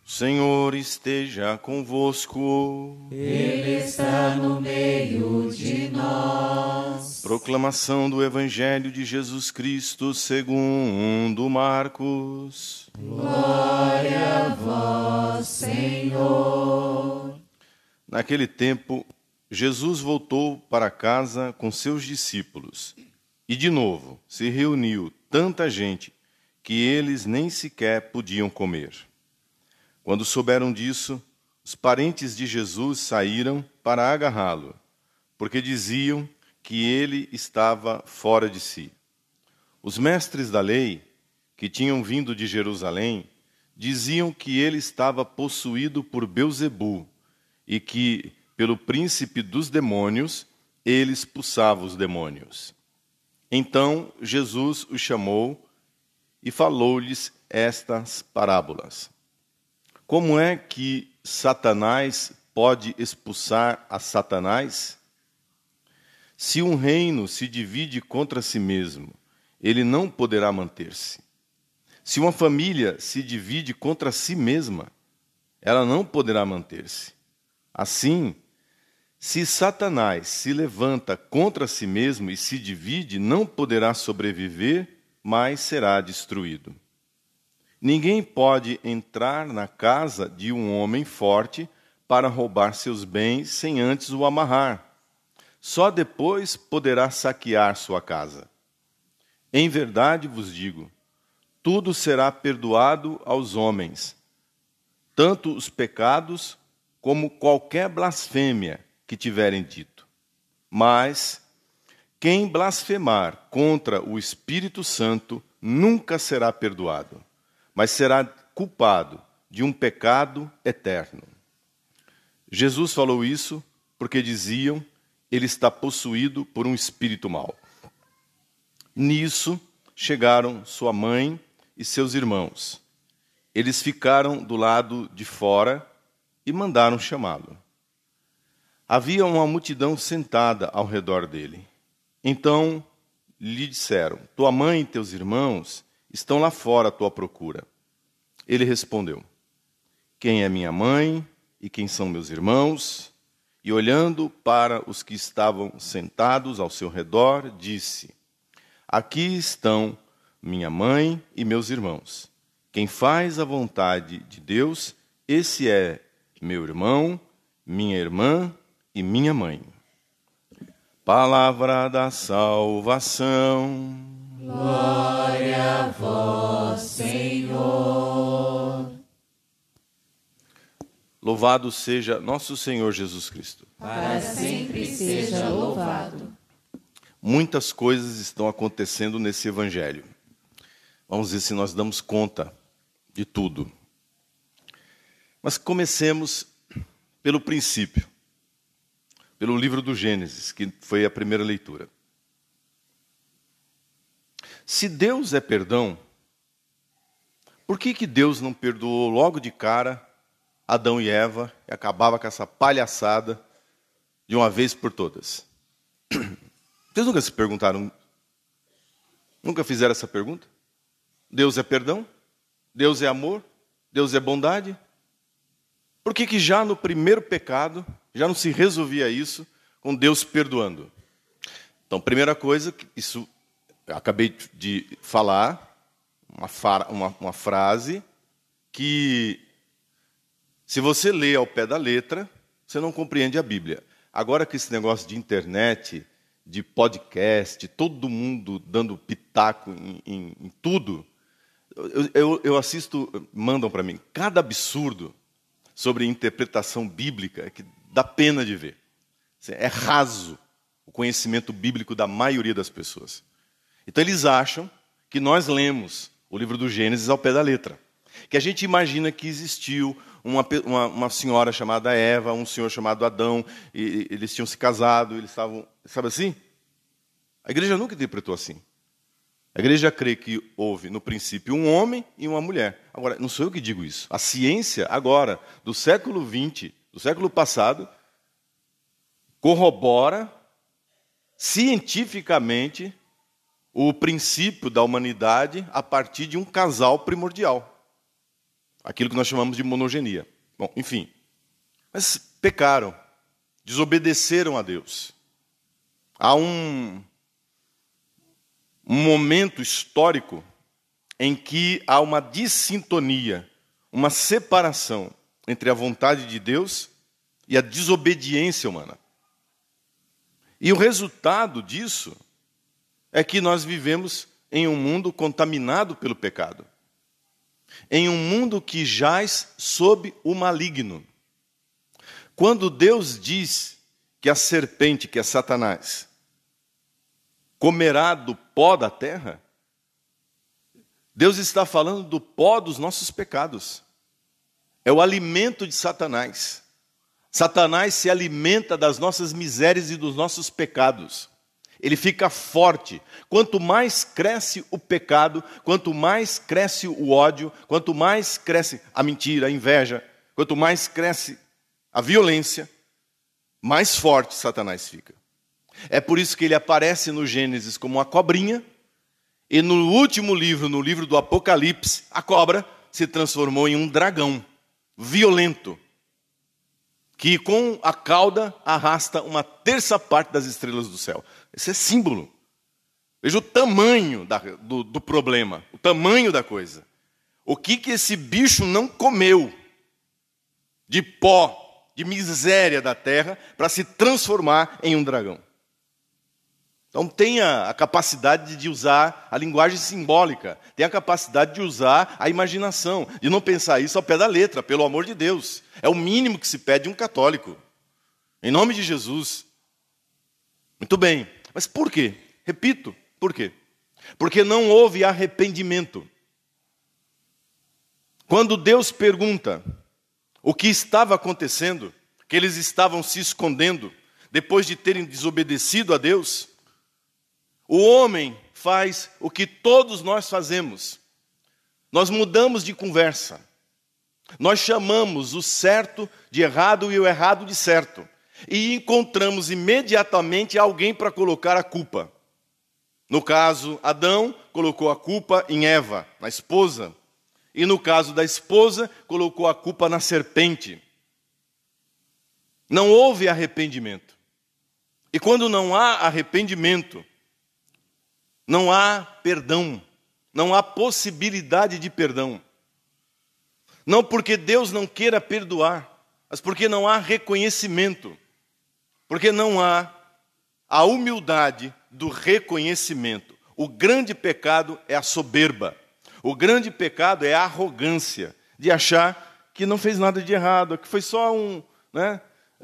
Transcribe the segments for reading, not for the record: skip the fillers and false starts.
O Senhor esteja convosco. Ele está no meio de nós. Proclamação do Evangelho de Jesus Cristo segundo Marcos. Glória a vós, Senhor. Naquele tempo, Jesus voltou para casa com seus discípulos. E de novo se reuniu tanta gente que eles nem sequer podiam comer. Quando souberam disso, os parentes de Jesus saíram para agarrá-lo, porque diziam que ele estava fora de si. Os mestres da lei, que tinham vindo de Jerusalém, diziam que ele estava possuído por Belzebu e que, pelo príncipe dos demônios, ele expulsava os demônios. Então Jesus os chamou e falou-lhes estas parábolas. Como é que Satanás pode expulsar a Satanás? Se um reino se divide contra si mesmo, ele não poderá manter-se. Se uma família se divide contra si mesma, ela não poderá manter-se. Assim, se Satanás se levanta contra si mesmo e se divide, não poderá sobreviver, mas será destruído. Ninguém pode entrar na casa de um homem forte para roubar seus bens sem antes o amarrar. Só depois poderá saquear sua casa. Em verdade vos digo, tudo será perdoado aos homens, tanto os pecados como qualquer blasfêmia que tiverem dito. Mas quem blasfemar contra o Espírito Santo nunca será perdoado, mas será culpado de um pecado eterno. Jesus falou isso porque diziam, ele está possuído por um espírito mau. Nisso chegaram sua mãe e seus irmãos. Eles ficaram do lado de fora e mandaram chamá-lo. Havia uma multidão sentada ao redor dele. Então lhe disseram, tua mãe e teus irmãos estão lá fora à tua procura. Ele respondeu, quem é minha mãe e quem são meus irmãos? E olhando para os que estavam sentados ao seu redor, disse, aqui estão minha mãe e meus irmãos. Quem faz a vontade de Deus, esse é meu irmão, minha irmã e minha mãe. Palavra da salvação. Glória a vós, Senhor. Louvado seja nosso Senhor Jesus Cristo. Para sempre seja louvado. Muitas coisas estão acontecendo nesse evangelho. Vamos ver se nós damos conta de tudo. Mas comecemos pelo princípio, pelo livro do Gênesis, que foi a primeira leitura. Se Deus é perdão, por que Deus não perdoou logo de cara Adão e Eva e acabava com essa palhaçada de uma vez por todas? Vocês nunca se perguntaram? Nunca fizeram essa pergunta? Deus é perdão? Deus é amor? Deus é bondade? Por que já no primeiro pecado já não se resolvia isso com Deus perdoando? Então, primeira coisa, isso eu acabei de falar, uma frase que, se você lê ao pé da letra, você não compreende a Bíblia. Agora que esse negócio de internet, de podcast, todo mundo dando pitaco em tudo, eu assisto, mandam para mim, cada absurdo sobre interpretação bíblica que dá pena de ver. É raso o conhecimento bíblico da maioria das pessoas. Então eles acham que nós lemos o livro do Gênesis ao pé da letra. Que a gente imagina que existiu uma senhora chamada Eva, um senhor chamado Adão, e eles tinham se casado, eles estavam... Sabe assim? A igreja nunca interpretou assim. A igreja crê que houve, no princípio, um homem e uma mulher. Agora, não sou eu que digo isso. A ciência, agora, do século XX, do século passado, corrobora cientificamente o princípio da humanidade a partir de um casal primordial. aquilo que nós chamamos de monogenia. Bom, enfim. Mas pecaram, desobedeceram a Deus. Há um momento histórico em que há uma dissintonia, uma separação entre a vontade de Deus e a desobediência humana. E o resultado disso é que nós vivemos em um mundo contaminado pelo pecado. Em um mundo que jaz sob o maligno. Quando Deus diz que a serpente, que é Satanás, comerá do pó da terra, Deus está falando do pó dos nossos pecados. É o alimento de Satanás. Satanás se alimenta das nossas misérias e dos nossos pecados. Ele fica forte. Quanto mais cresce o pecado, quanto mais cresce o ódio, quanto mais cresce a mentira, a inveja, quanto mais cresce a violência, mais forte Satanás fica. É por isso que ele aparece no Gênesis como uma cobrinha, e no último livro, no livro do Apocalipse, a cobra se transformou em um dragão violento, que com a cauda arrasta uma terça parte das estrelas do céu. Esse é símbolo. Veja o tamanho do problema, o tamanho da coisa. O que esse bicho não comeu de pó, de miséria da terra, para se transformar em um dragão. Então tenha a capacidade de usar a linguagem simbólica, tenha a capacidade de usar a imaginação, de não pensar isso ao pé da letra, pelo amor de Deus. É o mínimo que se pede de um católico. Em nome de Jesus. Muito bem. Mas por quê? Repito, por quê? Porque não houve arrependimento. Quando Deus pergunta o que estava acontecendo, que eles estavam se escondendo, depois de terem desobedecido a Deus, o homem faz o que todos nós fazemos. Nós mudamos de conversa. Nós chamamos o certo de errado e o errado de certo. E encontramos imediatamente alguém para colocar a culpa. No caso, Adão colocou a culpa em Eva, na esposa. E no caso da esposa, colocou a culpa na serpente. Não houve arrependimento. E quando não há arrependimento, não há perdão, não há possibilidade de perdão. Não porque Deus não queira perdoar, mas porque não há reconhecimento. Porque não há a humildade do reconhecimento. O grande pecado é a soberba. O grande pecado é a arrogância de achar que não fez nada de errado, que foi só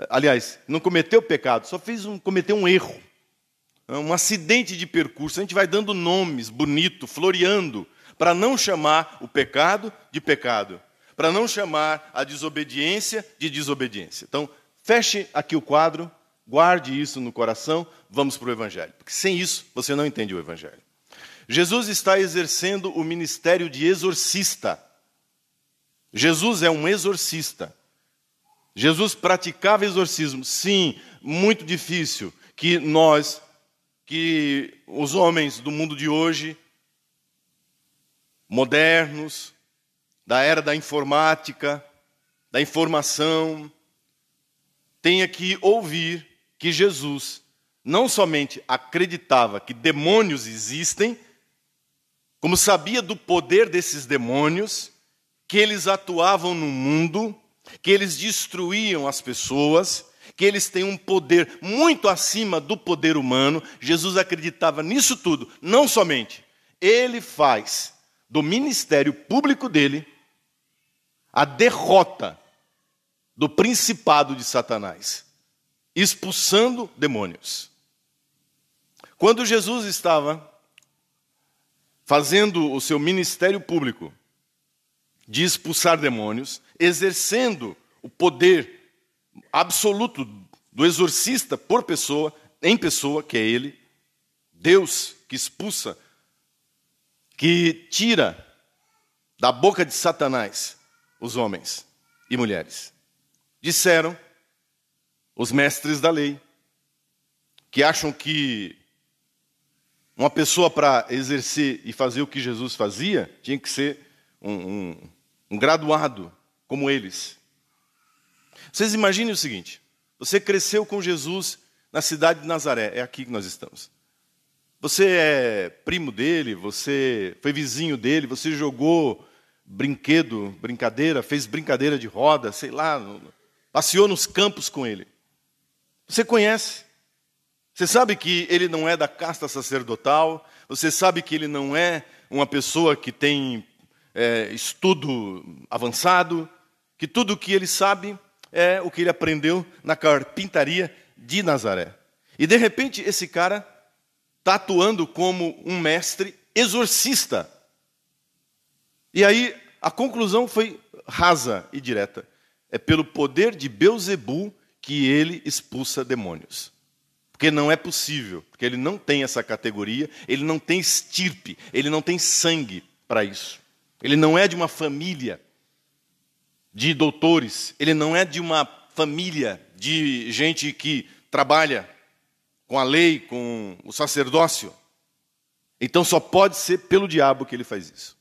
aliás, não cometeu pecado, só cometeu um erro. Um acidente de percurso. A gente vai dando nomes bonitos, floreando, para não chamar o pecado de pecado, para não chamar a desobediência de desobediência. Então, feche aqui o quadro, guarde isso no coração, vamos para o Evangelho. Porque sem isso, você não entende o Evangelho. Jesus está exercendo o ministério de exorcista. Jesus é um exorcista. Jesus praticava exorcismo. Sim, muito difícil que os homens do mundo de hoje, modernos, da era da informática, da informação, tenha que ouvir que Jesus não somente acreditava que demônios existem, como sabia do poder desses demônios, que eles atuavam no mundo, que eles destruíam as pessoas, que eles têm um poder muito acima do poder humano. Jesus acreditava nisso tudo. Não somente. Ele faz do ministério público dele a derrota do principado de Satanás, expulsando demônios. Quando Jesus estava fazendo o seu ministério público de expulsar demônios, exercendo o poder absoluto do exorcista por pessoa, em pessoa, que é ele, Deus que expulsa, que tira da boca de Satanás os homens e mulheres. Disseram os mestres da lei, que acham que uma pessoa para exercer e fazer o que Jesus fazia, tinha que ser um graduado como eles. Vocês imaginem o seguinte: você cresceu com Jesus na cidade de Nazaré, é aqui que nós estamos. Você é primo dele, você foi vizinho dele, você jogou brincadeira, fez brincadeira de roda, sei lá, passeou nos campos com ele. Você conhece. Você sabe que ele não é da casta sacerdotal, você sabe que ele não é uma pessoa que tem estudo avançado, que tudo o que ele sabe é o que ele aprendeu na carpintaria de Nazaré. E de repente esse cara está atuando como um mestre exorcista. E aí a conclusão foi rasa e direta. É pelo poder de Beelzebu que ele expulsa demônios. Porque não é possível, porque ele não tem essa categoria, ele não tem estirpe, ele não tem sangue para isso. Ele não é de uma família de doutores, ele não é de uma família de gente que trabalha com a lei, com o sacerdócio. Então só pode ser pelo diabo que ele faz isso.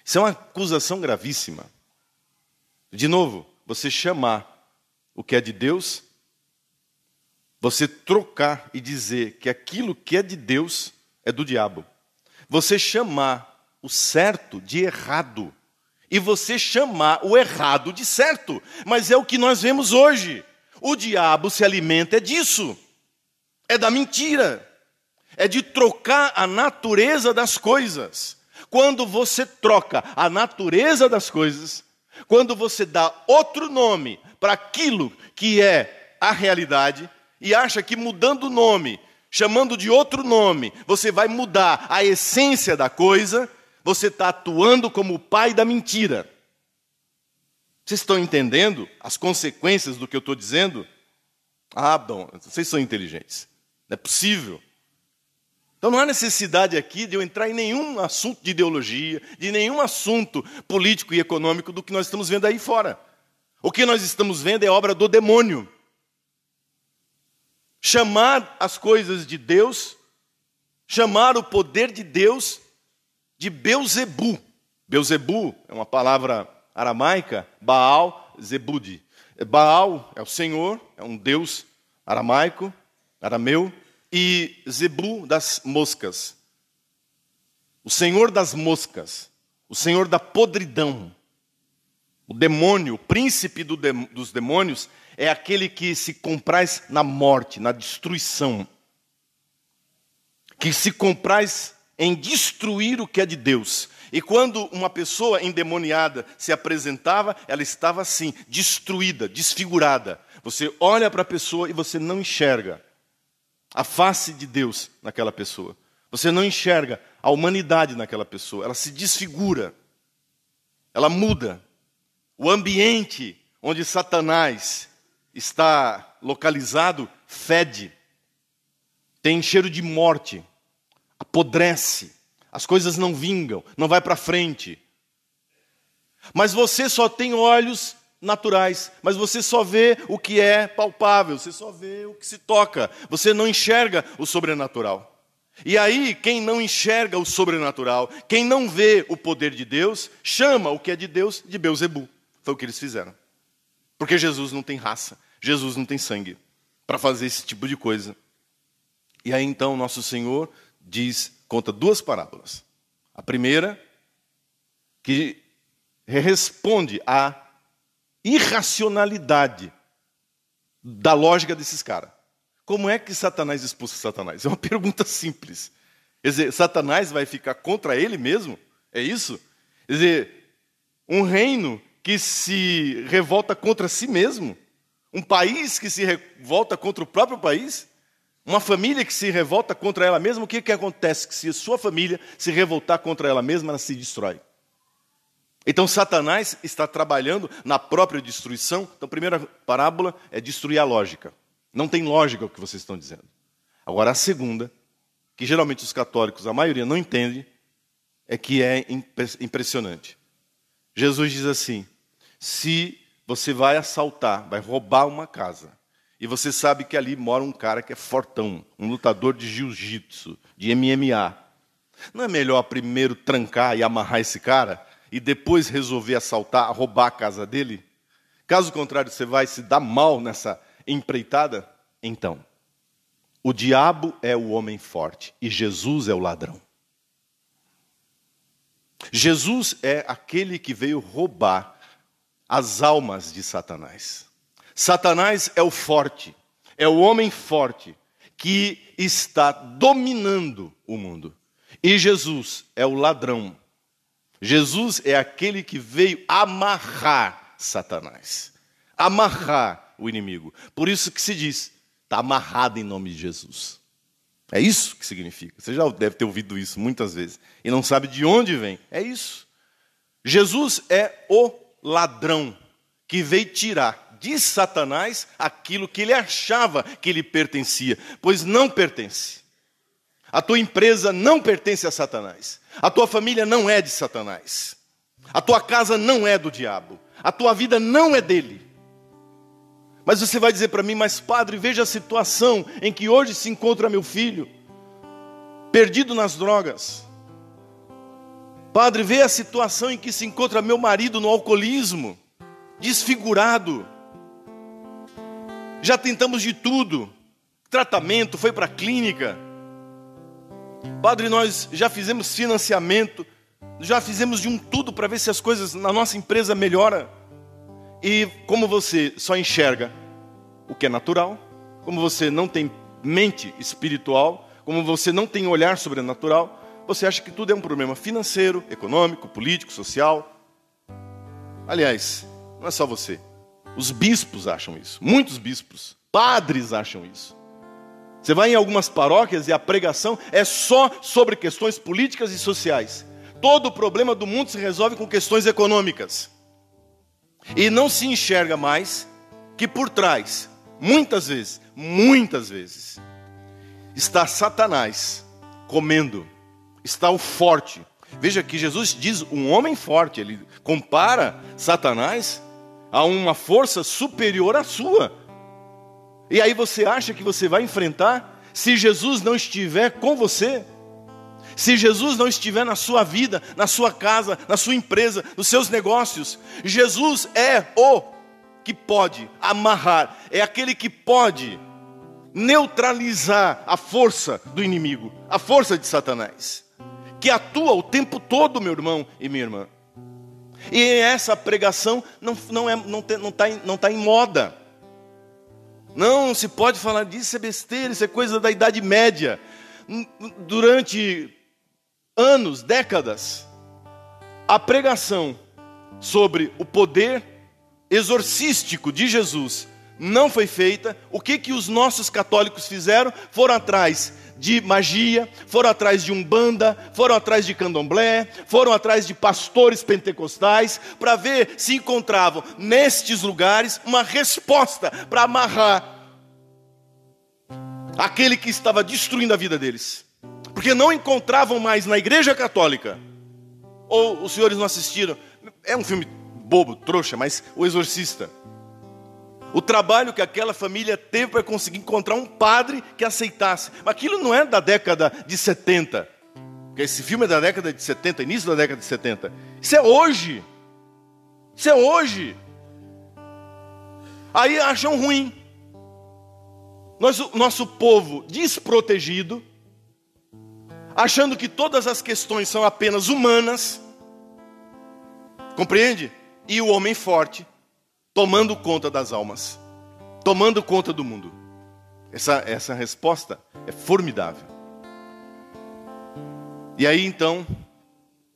Isso é uma acusação gravíssima. De novo, você chamar o que é de Deus, você trocar e dizer que aquilo que é de Deus é do diabo. Você chamar o certo de errado. E você chamar o errado de certo. Mas é o que nós vemos hoje. O diabo se alimenta disso. É da mentira. É de trocar a natureza das coisas. Quando você troca a natureza das coisas, quando você dá outro nome para aquilo que é a realidade, e acha que mudando o nome, chamando de outro nome, você vai mudar a essência da coisa, você está atuando como o pai da mentira. Vocês estão entendendo as consequências do que eu estou dizendo? Ah, bom, vocês são inteligentes. Não é possível. Então não há necessidade aqui de eu entrar em nenhum assunto de ideologia, de nenhum assunto político e econômico do que nós estamos vendo aí fora. O que nós estamos vendo é obra do demônio. Chamar as coisas de Deus, chamar o poder de Deus de Beelzebu. Beelzebu é uma palavra aramaica, Baal, Zebud. Baal é o Senhor, é um deus aramaico, arameu, e Zebu das moscas. O Senhor das moscas, o Senhor da podridão. O demônio, o príncipe dos demônios, é aquele que se compraz na morte, na destruição. Que se compraz em destruir o que é de Deus. E quando uma pessoa endemoniada se apresentava, ela estava assim, destruída, desfigurada. Você olha para a pessoa e você não enxerga a face de Deus naquela pessoa. Você não enxerga a humanidade naquela pessoa. Ela se desfigura. Ela muda. O ambiente onde Satanás está localizado fede. Tem cheiro de morte. Apodrece. As coisas não vingam. Não vai para frente. Mas você só tem olhos naturais. Mas você só vê o que é palpável. Você só vê o que se toca. Você não enxerga o sobrenatural. E aí, quem não enxerga o sobrenatural, quem não vê o poder de Deus, chama o que é de Deus de Beelzebu. Foi o que eles fizeram. Porque Jesus não tem raça. Jesus não tem sangue para fazer esse tipo de coisa. E aí então nosso Senhor conta duas parábolas. A primeira, que responde à irracionalidade da lógica desses caras. Como é que Satanás expulsa Satanás? É uma pergunta simples. Quer dizer, Satanás vai ficar contra ele mesmo? É isso? Quer dizer, um reino que se revolta contra si mesmo? Um país que se revolta contra o próprio país? Uma família que se revolta contra ela mesma? O que acontece? Que se a sua família se revoltar contra ela mesma, ela se destrói. Então Satanás está trabalhando na própria destruição. Então a primeira parábola é destruir a lógica. Não tem lógica o que vocês estão dizendo. Agora a segunda, que geralmente os católicos, a maioria não entende, é que é impressionante. Jesus diz assim: se você vai assaltar, vai roubar uma casa, e você sabe que ali mora um cara que é fortão, um lutador de jiu-jitsu, de MMA, não é melhor primeiro trancar e amarrar esse cara? e depois resolver assaltar, roubar a casa dele? Caso contrário, você vai se dar mal nessa empreitada? Então, o diabo é o homem forte e Jesus é o ladrão. Jesus é aquele que veio roubar as almas de Satanás. Satanás é o forte, é o homem forte que está dominando o mundo. E Jesus é o ladrão. Jesus é aquele que veio amarrar Satanás, amarrar o inimigo. Por isso que se diz, está amarrado em nome de Jesus. É isso que significa. Você já deve ter ouvido isso muitas vezes e não sabe de onde vem. É isso. Jesus é o ladrão que veio tirar de Satanás aquilo que ele achava que lhe pertencia, pois não pertence. A tua empresa não pertence a Satanás. A tua família não é de Satanás. A tua casa não é do diabo. A tua vida não é dele. Mas você vai dizer para mim, mas padre, veja a situação em que hoje se encontra meu filho, perdido nas drogas. Padre, veja a situação em que se encontra meu marido no alcoolismo, desfigurado. Já tentamos de tudo, tratamento, foi para a clínica. Padre, nós já fizemos financiamento, já fizemos de um tudo para ver se as coisas na nossa empresa melhoram. E como você só enxerga o que é natural, como você não tem mente espiritual, como você não tem olhar sobrenatural, você acha que tudo é um problema financeiro, econômico, político, social. Aliás, não é só você. Os bispos acham isso, muitos bispos, padres acham isso. Você vai em algumas paróquias e a pregação é só sobre questões políticas e sociais. Todo o problema do mundo se resolve com questões econômicas. E não se enxerga mais que por trás, muitas vezes, está Satanás comendo, está o forte. Veja que Jesus diz um homem forte, ele compara Satanás a uma força superior à sua. E aí você acha que você vai enfrentar se Jesus não estiver com você? Se Jesus não estiver na sua vida, na sua casa, na sua empresa, nos seus negócios, Jesus é o que pode amarrar, é aquele que pode neutralizar a força do inimigo, a força de Satanás, que atua o tempo todo, meu irmão e minha irmã. E essa pregação não está em moda. Não se pode falar disso, isso é besteira, isso é coisa da Idade Média. Durante anos, décadas, a pregação sobre o poder exorcístico de Jesus não foi feita. O que os nossos católicos fizeram? Foram atrás de magia, foram atrás de umbanda, foram atrás de candomblé, foram atrás de pastores pentecostais, para ver se encontravam nestes lugares uma resposta para amarrar aquele que estava destruindo a vida deles. Porque não encontravam mais na igreja católica. Ou os senhores não assistiram, é um filme bobo, trouxa, mas O Exorcista. O trabalho que aquela família teve para conseguir encontrar um padre que aceitasse. Mas aquilo não é da década de 70. Porque esse filme é da década de 70, início da década de 70. Isso é hoje. Isso é hoje. Aí acham ruim. Nosso povo desprotegido, achando que todas as questões são apenas humanas. Compreende? E o homem forte tomando conta das almas, tomando conta do mundo. Essa resposta é formidável. E aí então,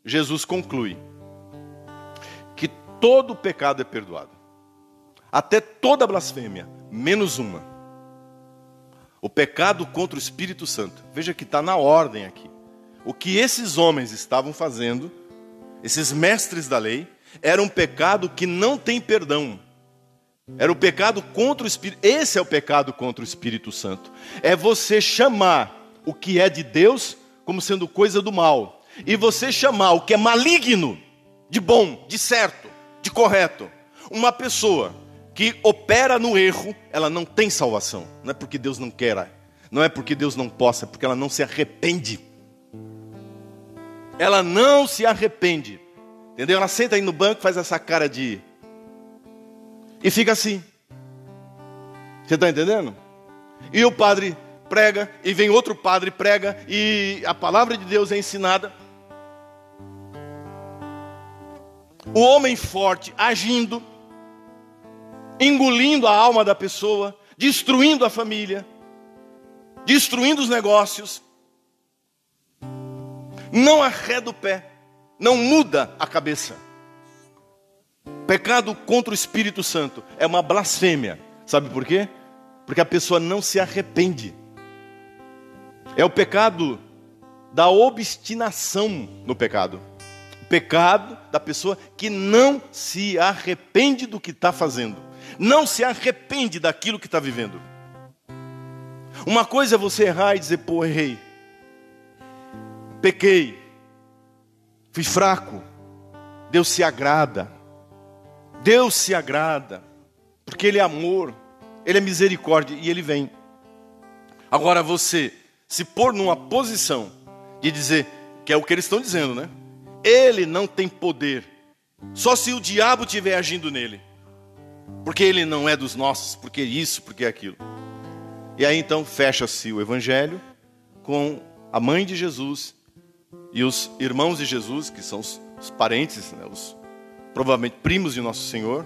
Jesus conclui que todo pecado é perdoado. Até toda blasfêmia, menos uma. O pecado contra o Espírito Santo. Veja que está na ordem aqui. O que esses homens estavam fazendo, esses mestres da lei, era um pecado que não tem perdão. Era o pecado contra o Espírito. Esse é o pecado contra o Espírito Santo. É você chamar o que é de Deus como sendo coisa do mal. E você chamar o que é maligno de bom, de certo, de correto. Uma pessoa que opera no erro, ela não tem salvação. Não é porque Deus não queira, não é porque Deus não possa, é porque ela não se arrepende. Ela não se arrepende. Entendeu? Ela senta aí no banco, faz essa cara de... E fica assim. Você está entendendo? E o padre prega, e vem outro padre prega, e a palavra de Deus é ensinada. O homem forte agindo, engolindo a alma da pessoa, destruindo a família, destruindo os negócios. Não arreda o pé, não muda a cabeça. Pecado contra o Espírito Santo é uma blasfêmia. Sabe por quê? Porque a pessoa não se arrepende. É o pecado da obstinação no pecado. O pecado da pessoa que não se arrepende do que está fazendo. Não se arrepende daquilo que está vivendo. Uma coisa é você errar e dizer, pô, errei. Pequei. Fui fraco. Deus se agrada. Deus se agrada. Porque Ele é amor. Ele é misericórdia e Ele vem. Agora você se pôr numa posição de dizer, que é o que eles estão dizendo, né? Ele não tem poder. Só se o diabo estiver agindo nele. Porque ele não é dos nossos, porque isso, porque aquilo. E aí então fecha-se o evangelho com a mãe de Jesus e os irmãos de Jesus, que são os parentes, né? Os provavelmente primos de Nosso Senhor.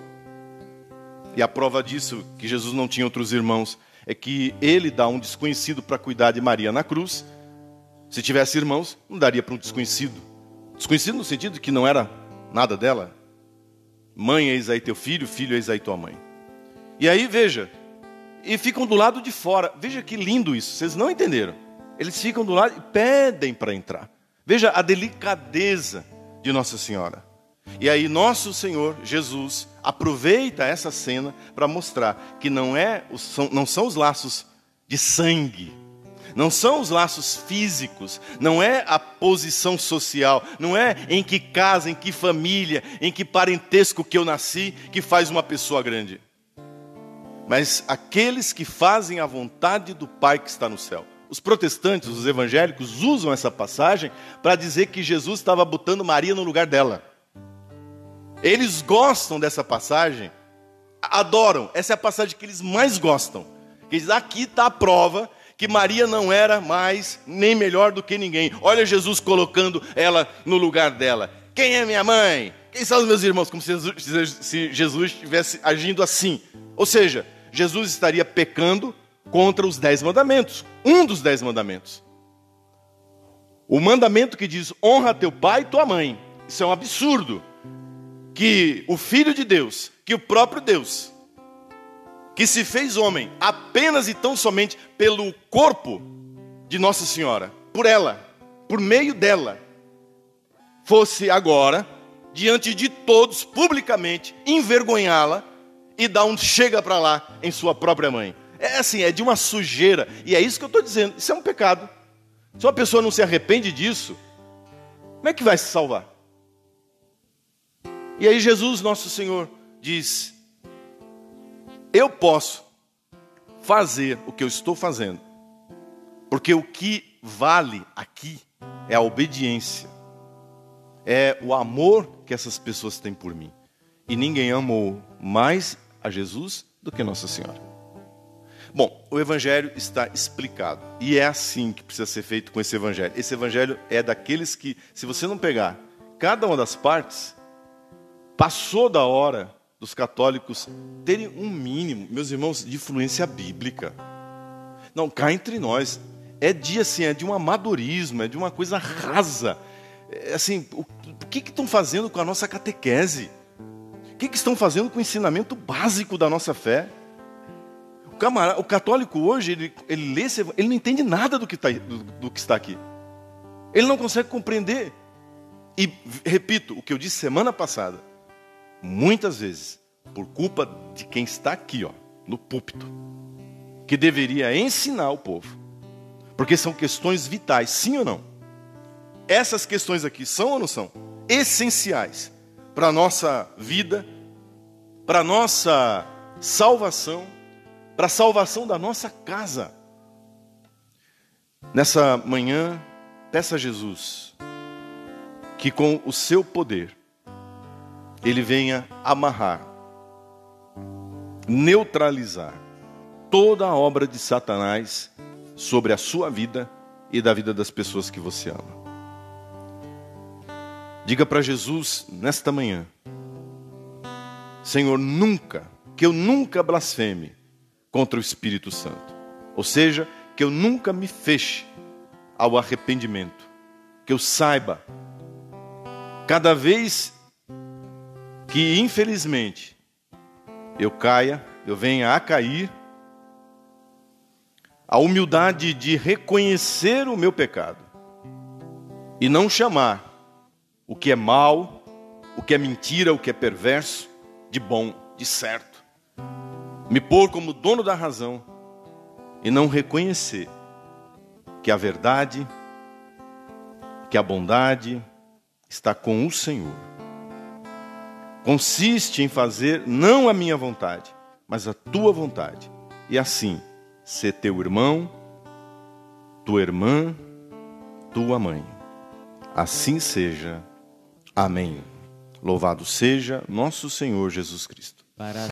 E a prova disso, que Jesus não tinha outros irmãos, é que ele dá um desconhecido para cuidar de Maria na cruz. Se tivesse irmãos, não daria para um desconhecido. Desconhecido no sentido de que não era nada dela. Mãe, eis aí teu filho, filho, eis aí tua mãe. E aí, veja, e ficam do lado de fora. Veja que lindo isso, vocês não entenderam. Eles ficam do lado e pedem para entrar. Veja a delicadeza de Nossa Senhora. E aí Nosso Senhor Jesus aproveita essa cena para mostrar que não são os laços de sangue, não são os laços físicos, não é a posição social, não é em que casa, em que família, em que parentesco que eu nasci que faz uma pessoa grande. Mas aqueles que fazem a vontade do Pai que está no céu. Os protestantes, os evangélicos usam essa passagem para dizer que Jesus estava botando Maria no lugar dela. Eles gostam dessa passagem, adoram. Essa é a passagem que eles mais gostam. Eles dizem, aqui está a prova que Maria não era mais nem melhor do que ninguém. Olha Jesus colocando ela no lugar dela. Quem é minha mãe? Quem são os meus irmãos? Como se Jesus estivesse agindo assim. Ou seja, Jesus estaria pecando contra os 10 mandamentos. Um dos 10 mandamentos. O mandamento que diz, honra teu pai e tua mãe. Isso é um absurdo. Que o Filho de Deus, que o próprio Deus, que se fez homem apenas e tão somente pelo corpo de Nossa Senhora, por ela, por meio dela, fosse agora, diante de todos, publicamente, envergonhá-la e dar um chega para lá em sua própria mãe. É assim, é de uma sujeira, e é isso que eu estou dizendo, isso é um pecado. Se uma pessoa não se arrepende disso, como é que vai se salvar? E aí Jesus, Nosso Senhor, diz, eu posso fazer o que eu estou fazendo, porque o que vale aqui é a obediência, é o amor que essas pessoas têm por mim. E ninguém amou mais a Jesus do que Nossa Senhora. Bom, o evangelho está explicado, e é assim que precisa ser feito com esse evangelho. Esse evangelho é daqueles que, se você não pegar cada uma das partes, passou da hora dos católicos terem um mínimo, meus irmãos, de influência bíblica. Não, cá entre nós, é de um amadorismo, é de uma coisa rasa. É assim, o que estão fazendo com a nossa catequese? O que estão fazendo com o ensinamento básico da nossa fé? O católico hoje, ele lê, ele não entende nada do que está aqui. Ele não consegue compreender. E, repito, o que eu disse semana passada, muitas vezes, por culpa de quem está aqui, no púlpito, que deveria ensinar o povo, porque são questões vitais, sim ou não? Essas questões aqui são ou não são? Essenciais para a nossa vida, para a nossa salvação, para a salvação da nossa casa. Nessa manhã, peça a Jesus que com o seu poder ele venha amarrar, neutralizar toda a obra de Satanás sobre a sua vida e da vida das pessoas que você ama. Diga para Jesus nesta manhã: Senhor, que eu nunca blasfeme contra o Espírito Santo. Ou seja, que eu nunca me feche ao arrependimento. Que eu saiba, cada vez que infelizmente eu venha a cair, a humildade de reconhecer o meu pecado e não chamar o que é mal, o que é mentira, o que é perverso, de bom, de certo. Me pôr como dono da razão e não reconhecer que a verdade, que a bondade está com o Senhor. Consiste em fazer não a minha vontade, mas a tua vontade. E assim, ser teu irmão, tua irmã, tua mãe. Assim seja. Amém. Louvado seja nosso Senhor Jesus Cristo.